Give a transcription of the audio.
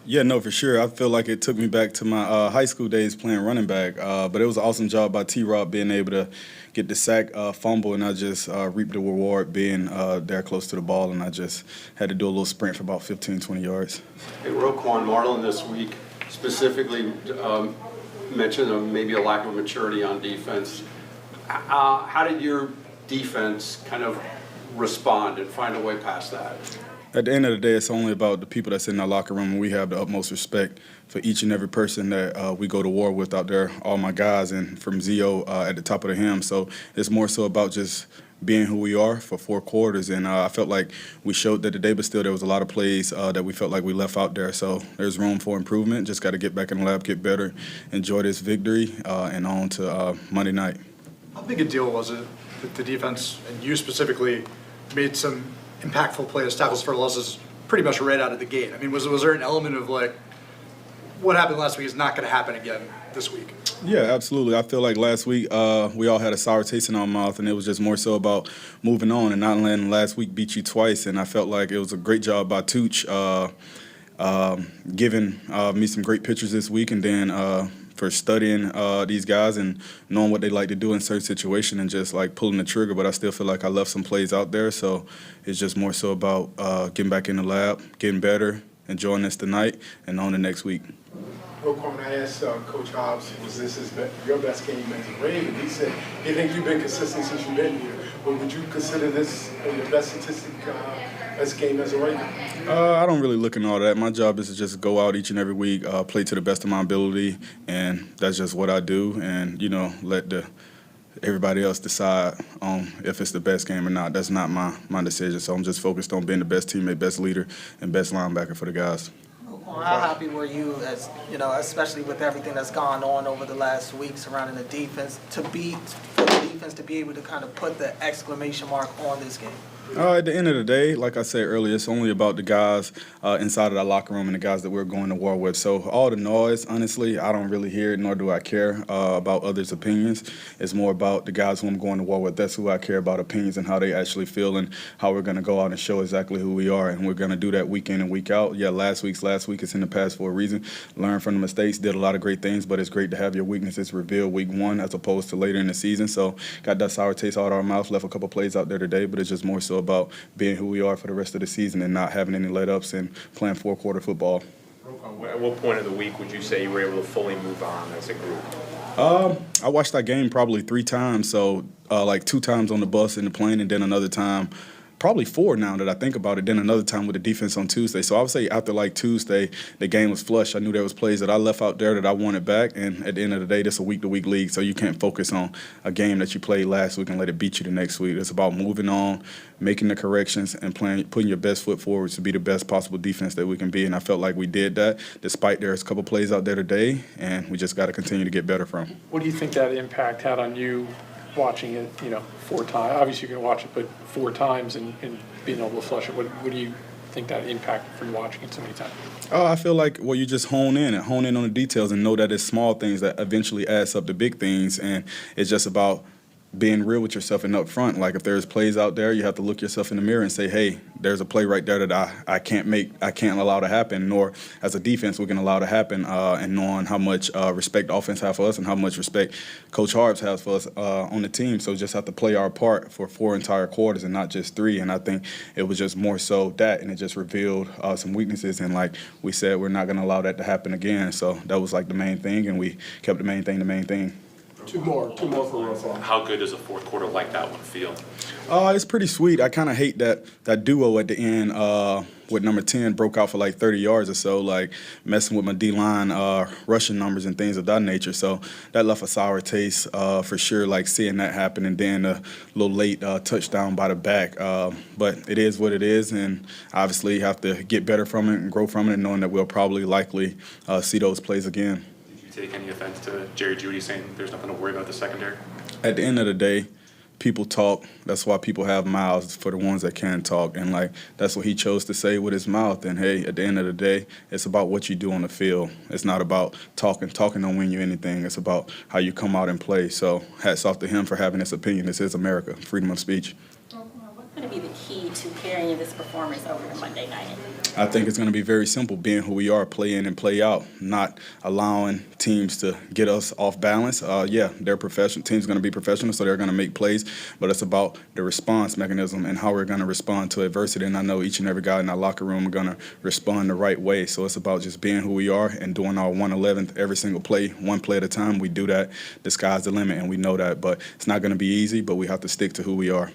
Yeah, no, for sure. I feel like it took me back to my high school days playing running back. But it was an awesome job by T-Rob being able to get the sack, fumble, and I just reaped the reward being there close to the ball, and I just had to do a little sprint for about 15, 20 yards. Hey, Roquan Marlin this week specifically mentioned maybe a lack of maturity on defense. How did your defense kind of respond and find a way past that? At the end of the day, it's only about the people that's in our locker room, and we have the utmost respect for each and every person that we go to war with out there, all my guys, and from Zio at the top of the hem. So it's more so about just being who we are for 4 quarters, and I felt like we showed that today, but still there was a lot of plays that we felt like we left out there. So there's room for improvement. Just got to get back in the lab, get better, enjoy this victory, and on to Monday night. How big a deal was it that the defense, and you specifically, made some impactful plays, tackles for losses, pretty much right out of the gate? I mean, was there an element of like, what happened last week is not going to happen again this week? Yeah, absolutely. I feel like last week we all had a sour taste in our mouth, and it was just more so about moving on and not letting last week beat you twice. And I felt like it was a great job by Tooch giving me some great pictures this week, and then for studying these guys and knowing what they like to do in certain situations and just like pulling the trigger. But I still feel like I left some plays out there, so it's just more so about getting back in the lab, getting better, enjoying this tonight, and on the next week. Roquan, I asked Coach Hobbs, was this your best game as a Raven? He said he thinks you've been consistent since you've been here. But would you consider this your best statistic, best game as a Raven? I don't really look at all that. My job is to just go out each and every week, play to the best of my ability, and that's just what I do. And, let everybody else decide on if it's the best game or not. That's not my decision. So I'm just focused on being the best teammate, best leader, and best linebacker for the guys. Well, how happy were you, especially with everything that's gone on over the last week surrounding the defense, for the defense to be able to kind of put the exclamation mark on this game? At the end of the day, like I said earlier, it's only about the guys inside of the locker room and the guys that we're going to war with. So all the noise, honestly, I don't really hear it, nor do I care about others' opinions. It's more about the guys who I'm going to war with. That's who I care about, opinions and how they actually feel and how we're going to go out and show exactly who we are. And we're going to do that week in and week out. Yeah, last week. It's in the past for a reason. Learn from the mistakes, did a lot of great things, but it's great to have your weaknesses revealed week 1 as opposed to later in the season. So got that sour taste out of our mouth, left a couple plays out there today, but it's just more so about being who we are for the rest of the season and not having any let-ups and playing 4-quarter football. At what point of the week would you say you were able to fully move on as a group? I watched that game probably 3 times, so like 2 times on the bus in the plane and then another time, probably 4 now that I think about it, then another time with the defense on Tuesday. So I would say after like Tuesday, the game was flush. I knew there was plays that I left out there that I wanted back, and at the end of the day, this is a week-to-week league, so you can't focus on a game that you played last week and let it beat you the next week. It's about moving on, making the corrections, and putting your best foot forward to be the best possible defense that we can be, and I felt like we did that, despite there's a couple plays out there today, and we just got to continue to get better from. What do you think that impact had on you watching it, 4 times? Obviously you're going to watch it, but 4 times and being able to flush it. What do you think that impact for you watching it so many times? I feel like, you just hone in on the details and know that it's small things that eventually adds up to big things, and it's just about being real with yourself and up front. Like if there's plays out there, you have to look yourself in the mirror and say, hey, there's a play right there that I can't allow to happen, nor as a defense we can allow to happen, and knowing how much respect offense have for us and how much respect Coach Harbs has for us on the team. So just have to play our part for 4 entire quarters and not just 3. And I think it was just more so that, and it just revealed some weaknesses. And like we said, we're not going to allow that to happen again. So that was like the main thing, and we kept the main thing the main thing. Two more for Roquan. How good does a 4th quarter like that one feel? It's pretty sweet. I kind of hate that duo at the end with number 10 broke out for like 30 yards or so, like messing with my D-line rushing numbers and things of that nature. So that left a sour taste for sure, like seeing that happen, and then a little late touchdown by the back. But it is what it is, and obviously you have to get better from it and grow from it, and knowing that we'll probably likely see those plays again. Take any offense to Jeudy saying there's nothing to worry about the secondary? At the end of the day, people talk. That's why people have mouths, for the ones that can talk. And, like, that's what he chose to say with his mouth. And, hey, at the end of the day, it's about what you do on the field. It's not about talking. Talking don't win you anything. It's about how you come out and play. So hats off to him for having this opinion. This is America, freedom of speech. What going to be the key to carrying this performance over to Monday night? I think it's going to be very simple, being who we are, play in and play out, not allowing teams to get us off balance. Yeah, they're professional. Teams going to be professional, so they're going to make plays, but it's about the response mechanism and how we're going to respond to adversity. And I know each and every guy in our locker room are going to respond the right way. So it's about just being who we are and doing our 1/11th every single play, one play at a time. We do that. The sky's the limit, and we know that. But it's not going to be easy, but we have to stick to who we are.